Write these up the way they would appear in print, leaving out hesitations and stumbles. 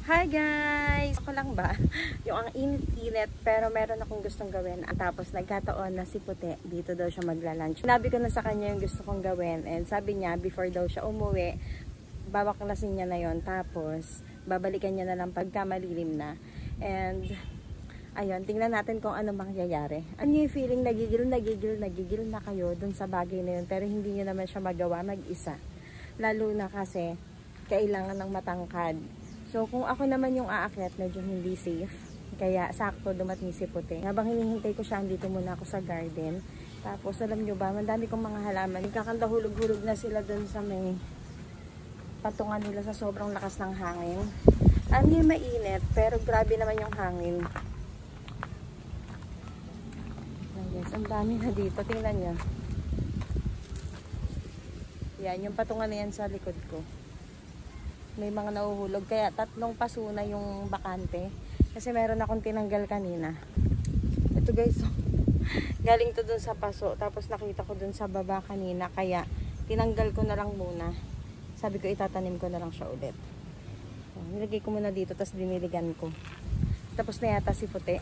Hi guys! Ako lang ba? Yung ang init-init pero meron akong gustong gawin. Tapos nagkataon na si Puti, dito daw siya magla-lunch. Sinabi ko na sa kanya yung gusto kong gawin and sabi niya before daw siya umuwi, babaklasin niya na yon. Tapos babalikan niya na lang pagka malilim na. And ayun, tingnan natin kung ano mangyayari. Ano yung feeling nagigil na kayo dun sa bagay na yun pero hindi niyo naman siya magawa mag-isa. Lalo na kasi kailangan ng matangkad. So, kung ako naman yung aakyat, medyo hindi safe. Kaya, sakto dumating si Puti. Habang hinihintay ko siya, andito muna ako sa garden. Tapos, alam nyo ba, mandami kong mga halaman. Nagkakanta hulog-hulog na sila dun sa may patungan nila sa sobrang lakas ng hangin. Hindi mainit, pero grabe naman yung hangin. Yes, ang dami na dito. Tingnan nyo. Yan, yung patungan na yan sa likod ko. May mga nahuhulog. Kaya 3 paso na yung bakante. Kasi meron akong tinanggal kanina. Ito guys. Galing to dun sa paso. Tapos nakita ko dun sa baba kanina. Kaya tinanggal ko na lang muna. Sabi ko itatanim ko na lang siya ulit. So, nilagay ko muna dito. Tapos diniligan ko. Tapos na yata si Puti.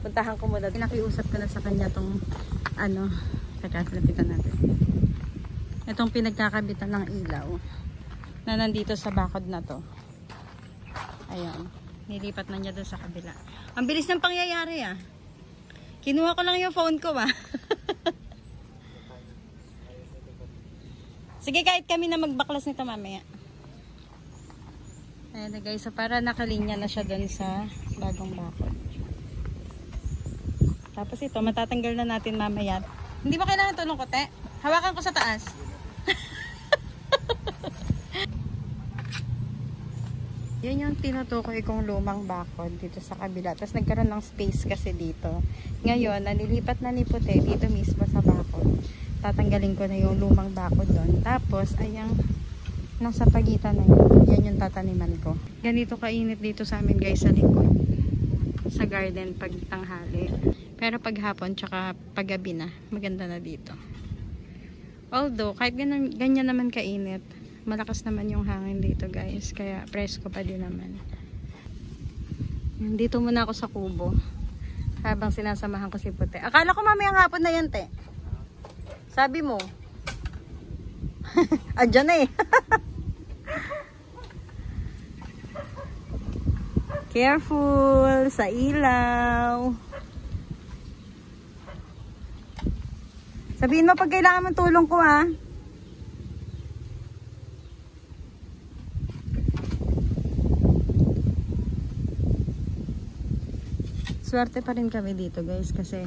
Puntahan ko muna. Nakiusap ko na sa kanya tong pagkakalapitan natin. Itong pinagkakabitan ng ilaw. Na nandito sa bakod na to. Ayan. Nilipat na niya doon sa kabila. Ang bilis ng pangyayari ah. Kinuha ko lang yung phone ko ah. Sige, kahit kami na magbaklas nito mamaya. Ayan na guys. So para nakalinya na siya doon sa bagong bakod. Tapos ito, matatanggal na natin mamaya. Hindi ba kailangan tulong ko, te? Hawakan ko sa taas. Yun yung tinutukoy kong lumang bakod dito sa kabila. Tapos nagkaroon ng space kasi dito. Ngayon, nanilipat na ni Puti dito mismo sa bakod. Tatanggalin ko na yung lumang bakod doon. Tapos, ayang nasa pagitan na yun. Yan yung tataniman ko. Ganito kainit dito sa amin guys sa likod. Sa garden pag tanghali. Pero pag hapon tsaka pag gabi na, maganda na dito. Although, kahit ganyan naman kainit, malakas naman yung hangin dito guys. Kaya presko pa din naman. Dito muna ako sa kubo. Habang sinasamahan ko si Puti. Akala ko mamayang hapon na yan, te. Sabi mo. Andyan na eh. Careful sa ilaw. Sabihin mo pag kailangan mong tulong ko ha. Swerte pa rin kami dito guys kasi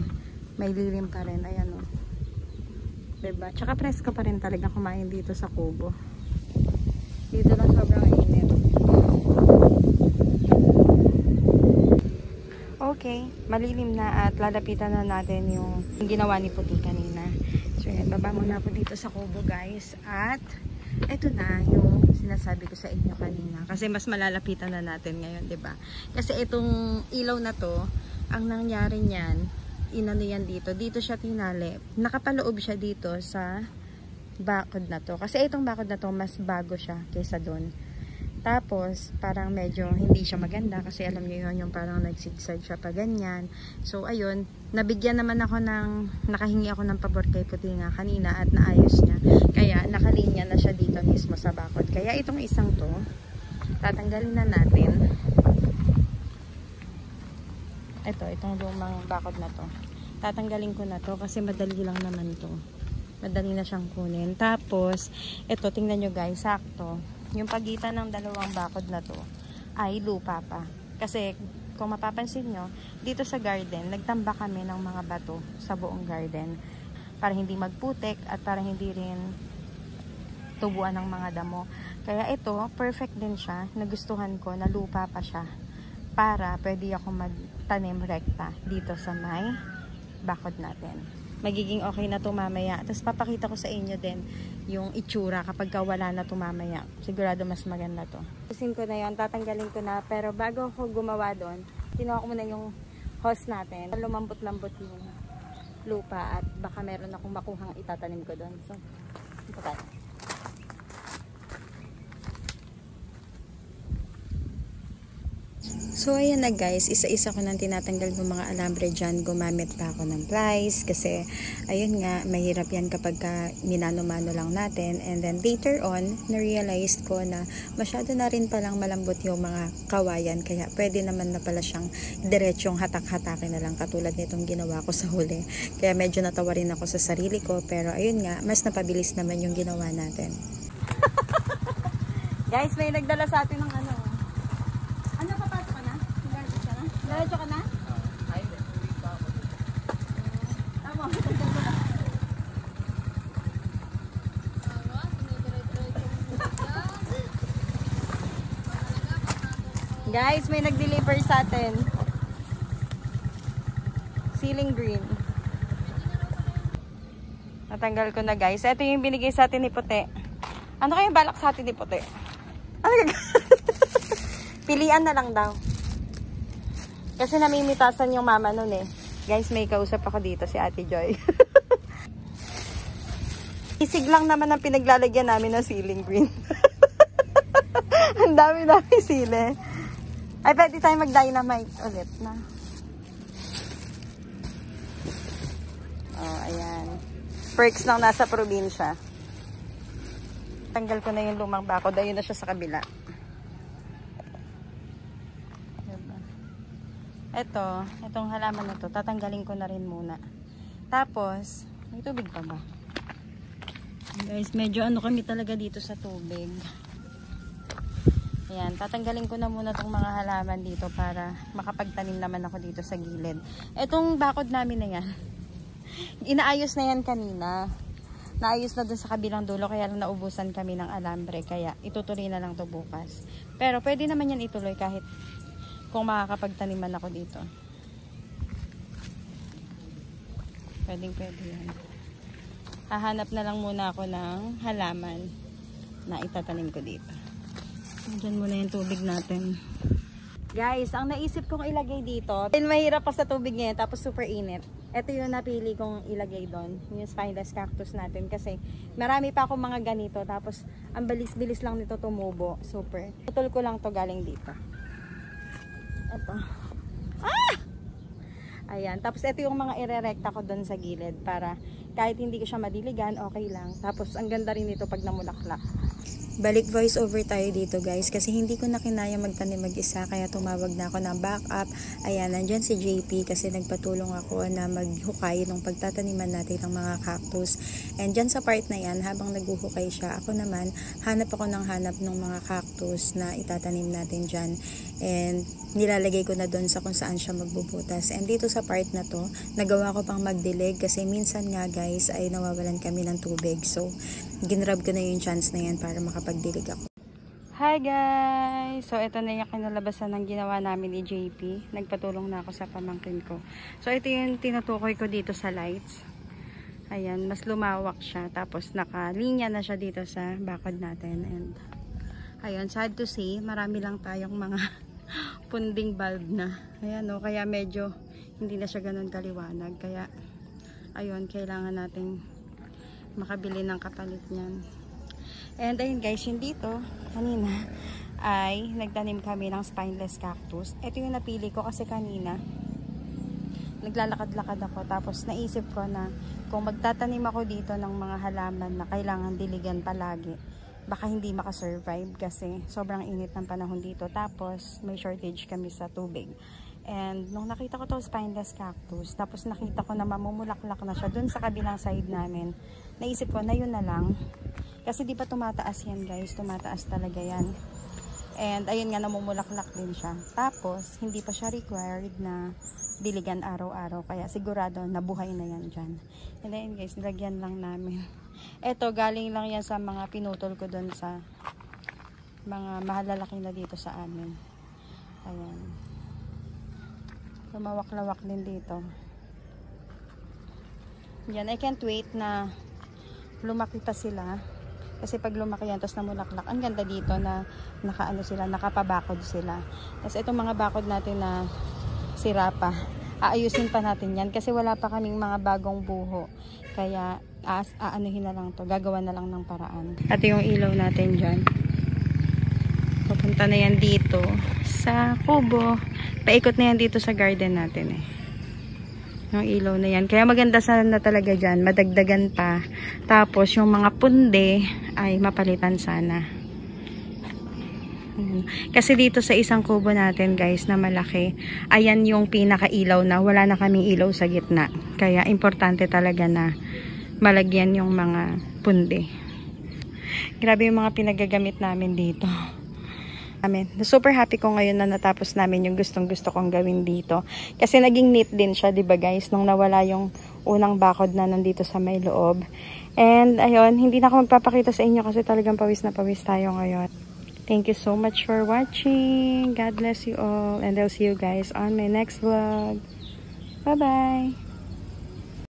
may lilim pa rin. Ayan o. Diba? Tsaka presko pa rin talaga kumain dito sa kubo. Dito lang sobrang init. Okay. Malilim na at lalapitan na natin yung ginawa ni Puti kanina. So yan. Baba muna po dito sa kubo guys. At ito na yung sinasabi ko sa inyo kanina. Kasi mas malalapitan na natin ngayon. Diba? Kasi itong ilaw na to, ang nangyari niyan, inano yan dito. Dito siya tinali. Nakapaloob siya dito sa bakod na to. Kasi itong bakod na to, mas bago siya kaysa doon. Tapos, parang medyo hindi siya maganda. Kasi alam niyo yun, yung parang nagsigsag siya pa ganyan. So, ayun. Nabigyan naman ako nakahingi ako ng pabor kay Puti nga kanina at naayos niya. Kaya, nakalinya na siya dito mismo sa bakod. Kaya, itong isang to, tatanggalin na natin. Itong lumang bakod na to. Tatanggalin ko na to kasi madali lang naman to. Madali na siyang kunin. Tapos, ito, tingnan nyo guys, sakto. Yung pagitan ng dalawang bakod na to ay lupa pa. Kasi, kung mapapansin nyo, dito sa garden, nagtamba kami ng mga bato sa buong garden. Para hindi magputik at para hindi rin tubuan ng mga damo. Kaya ito, perfect din siya. Nagustuhan ko na lupa pa siya. Para pwede ako magtanim rekta dito sa may bakod natin. Magiging okay na ito mamaya. Tapos papakita ko sa inyo din yung itsura kapag wala na ito mamaya. Sigurado mas maganda to. Pusin ko na yun, tatanggalin ko na. Pero bago ako gumawa doon, kinuha ko muna yung hose natin. Lumambot-lambot yung lupa at baka meron akong makuhang itatanim ko doon. So, ito tayo. So ayan na guys, isa-isa ko nang tinatanggal yung mga alambre dyan. Gumamit pa ako ng plies kasi ayun nga, mahirap yan kapag minano-mano lang natin. And then later on, na-realize ko na masyado na rin palang malambot yung mga kawayan. Kaya pwede naman na pala siyang diretsong hatak-hatakin na lang katulad nitong ginawa ko sa huli. Kaya medyo natawa rin ako sa sarili ko. Pero ayun nga, mas napabilis naman yung ginawa natin. Guys, may nagdala sa atin ng ano. Ano, papasok ka na? Diretso ka na? Ay, hindi pa ako. Tama. Guys, may nag-deliver sa atin. Ceiling green. Natanggal ko na guys. Ito yung binigay sa atin ni Puti. Ano kaya balak sa atin ni Puti? Ano pilian na lang daw. Kasi namimitasan yung mama nun eh. Guys, may kausap ako dito, si Ate Joy. Isig lang naman ang pinaglalagyan namin ng ceiling green. Ang dami sili. Ay, pwede tayo mag-dynamite ulit na. Oh, ayan. Perks lang nasa probinsya. Tanggal ko na yung lumang bakod. Ayun na siya sa kabila. Itong halaman na to, tatanggalin ko na rin muna. Tapos, may tubig pa ba? Guys, medyo ano kami talaga dito sa tubig. Ayan, tatanggalin ko na muna tong mga halaman dito para makapagtanim naman ako dito sa gilid. Itong bakod namin na yan, inaayos na yan kanina. Naayos na dun sa kabilang dulo, kaya lang naubusan kami ng alambre. Kaya itutuloy na lang to bukas. Pero pwede naman yan ituloy kahit kung makakapagtaniman ako dito. Pwede yan. Hahanap na lang muna ako ng halaman na itatanim ko dito. Diyan muna yung tubig natin. Guys, ang naisip kong ilagay dito, mahirap pa sa tubig ngayon, tapos super init. Ito yung napili kong ilagay doon, yung spineless cactus natin. Kasi marami pa akong mga ganito, tapos ang bilis-bilis lang nito tumubo. Super. Putol ko lang to galing dito. Ito. Ah! Ayan. Tapos ito yung mga irerekta ko doon sa gilid para kahit hindi ko siya madiligan, okay lang. Tapos ang ganda rin nito pag namulaklak. Balik voice over tayo dito guys kasi hindi ko na kinaya magtanim mag-isa kaya tumawag na ako ng backup. Ayan, nandyan si JP kasi nagpatulong ako na maghukay nung pagtataniman natin ng mga cactus. And dyan sa part na yan, habang naghuhukay siya, ako naman hanap ng mga cactus na itatanim natin dyan. And nilalagay ko na doon sa kung saan siya magbubutas. And dito sa part na to, nagawa ko pang magdilig kasi minsan nga guys ay nawawalan kami ng tubig. So, ginrab ko na yung chance na yan para makapagdilig ako. Hi guys! So ito na yung kinalabasan ng ginawa namin ni JP. Nagpatulong na ako sa pamangkin ko. So ito yung tinutukoy ko dito sa lights. Ayan, mas lumawak siya. Tapos nakalinya na siya dito sa bakod natin. And ayun, sad to say, marami lang tayong mga punding bulb na. Ayan o, kaya medyo hindi na siya ganun kaliwanag. Kaya ayun, kailangan nating makabili ng kapalit niyan. And ayun guys, yung dito kanina ay nagtanim kami ng spineless cactus. Ito yung napili ko kasi kanina naglalakad-lakad ako, tapos naisip ko na kung magtatanim ako dito ng mga halaman na kailangan diligan palagi, baka hindi makasurvive kasi sobrang init ng panahon dito, tapos may shortage kami sa tubig. And nung nakita ko to spineless cactus, tapos nakita ko na mamumulaklak na siya dun sa kabilang side namin, naisip ko na yun na lang. Kasi di pa tumataas yan guys, tumataas talaga yan. And ayun nga, namumulaklak din siya. Tapos, hindi pa siya required na diligan araw-araw. Kaya sigurado, nabuhay na yan dyan. And then guys, nilagyan lang namin. Eto, galing lang yan sa mga pinutol ko dun sa mga mahalalaki na dito sa amin. Ayan. Lumawak-lawak din dito. Yan, I can't wait na lumaki pa sila. Kasi pag lumaki yan, tapos namulaklak, ang ganda dito na nakaano sila, nakapabakod sila. Tapos itong mga bakod natin na sira pa, aayusin pa natin yan kasi wala pa kaming mga bagong buho. Kaya aanuhin na lang to, gagawa na lang ng paraan. At yung ilaw natin dyan, papunta pupunta na yan dito sa kubo. Paikot na yan dito sa garden natin eh. Yung ilaw na yan. Kaya maganda sana talaga dyan. Madagdagan pa. Tapos yung mga punde ay mapalitan sana. Kasi dito sa isang kubo natin guys na malaki, ayan yung pinaka-ilaw na. Wala na kaming ilaw sa gitna. Kaya importante talaga na malagyan yung mga punde. Grabe yung mga pinagagamit namin dito. Super happy ko ngayon na natapos namin yung gustong-gusto kong gawin dito. Kasi naging neat din siya, diba guys, nung nawala yung unang bakod na nandito sa may loob. And ayun, hindi na ako magpapakita sa inyo kasi talagang pawis na pawis tayo ngayon. Thank you so much for watching. God bless you all. And I'll see you guys on my next vlog. Bye-bye!